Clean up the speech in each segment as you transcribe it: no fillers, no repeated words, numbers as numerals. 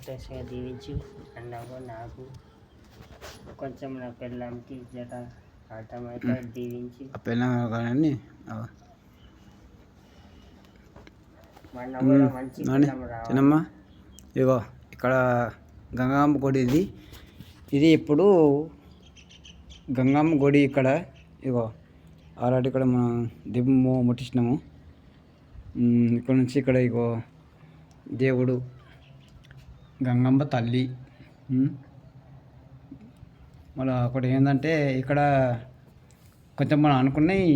సంతోషంగా దీవించు అన్నావు. నాకు కొంచెం నా పిల్లలకి జర అర్థమైతే దీవించి కానీ మన కూడా మంచి పిల్లం రావాలి. చిన్నమ్మ ఇగో ఇక్కడ గంగమ్మ గుడి ఇది ఇప్పుడు గంగమ్మ గుడి ఇక్కడ ఇగో ఆల్రెడీ ఇక్కడ మనం దీపం ముట్టించినాము. ఇక్కడ నుంచి ఇక్కడ ఇగో దేవుడు గంగమ్మ తల్లి. మళ్ళీ ఒకటి ఏంటంటే ఇక్కడ కొంచెం మనం అనుకున్నవి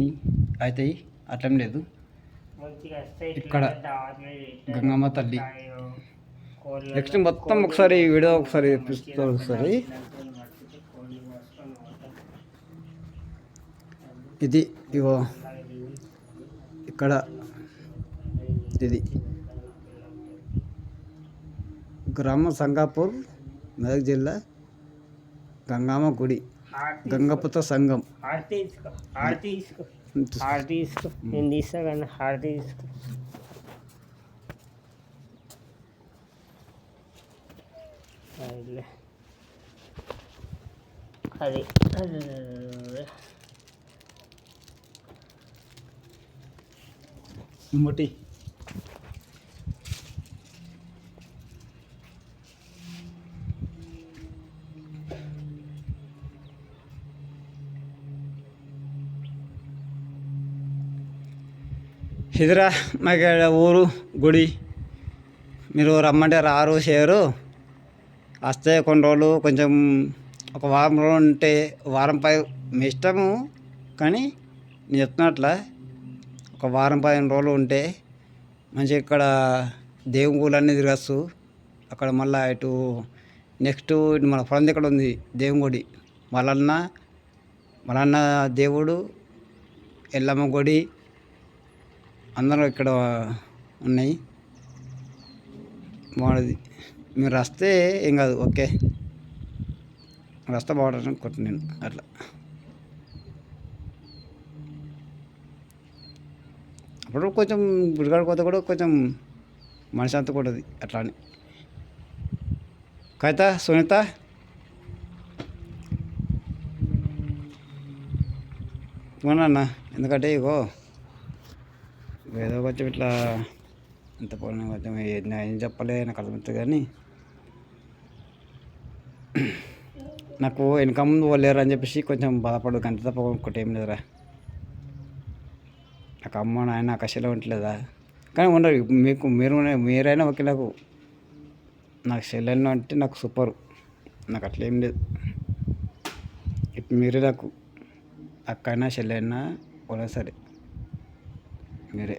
అవుతాయి, అట్లేం లేదు. ఇక్కడ గంగమ్మ తల్లి నెక్స్ట్ మొత్తం ఒకసారి వీడియో ఒకసారి చూపిస్తారు. ఒకసారి ఇది ఇగో ఇక్కడ ఇది గ్రామం సంగాపూర్, మెదక్ జిల్లా, గంగమ్మ గుడి, గంగపుత్ర సంఘం. హారతి తీసుకో నేను తీస్తా కానీ హారతి తీసుకో. అది ఇంకోటి ఇదిరా మాకు ఊరు గుడి. మీరు రమ్మంటే రారు చేయరు, వస్తే కొన్ని రోజులు కొంచెం ఒక వారం రోజులు ఉంటే వారంపై మీ ఇష్టము. కానీ నేను చెప్తున్నట్లా ఒక వారం 15 రోజులు ఉంటే మంచిగా ఇక్కడ దేవుని గుళ్ళన్నీ తిరగచ్చు. అక్కడ మళ్ళీ ఇటు నెక్స్ట్ ఇటు మన పొలం ఇక్కడ ఉంది దేవుని గుడి, మలన్న దేవుడు, ఎల్లమ్మ గుడి అందరూ ఇక్కడ ఉన్నాయి. బాగుంది. మీరు వస్తే ఏం కాదు, ఓకే వస్తే బాగుంటుంది అనుకుంటున్నాను నేను. అట్లా అప్పుడు కొంచెం గుడికాడ కొత్త కూడా కొంచెం మనిషి అంతా కూడా అట్లా అని. కవిత, సునీత పోనన్నా, ఎందుకంటే ఇగో ఏదో కొంచెం ఇట్లా ఇంత పోయిన కొంచెం ఏం చెప్పలే నాకు అర్థమవుతుంది. కానీ నాకు వెనక ముందు వాళ్ళేరు అని చెప్పేసి కొంచెం బాధపడదు, గంట తప్ప ఇంకోటి ఏం లేదురా. నాకు అమ్మ నాయన ఆకాశంలో ఉండలేదా, కానీ ఉండరు మీకు. మీరైనా ఓకే. నాకు చెల్లెళ్ళు అంటే నాకు సూపరు, నాకు అట్లా ఏం లేదు. ఇప్పుడు మీరే నాకు అక్క అయినా చెల్లె అయినా కూడా సరే మీరే.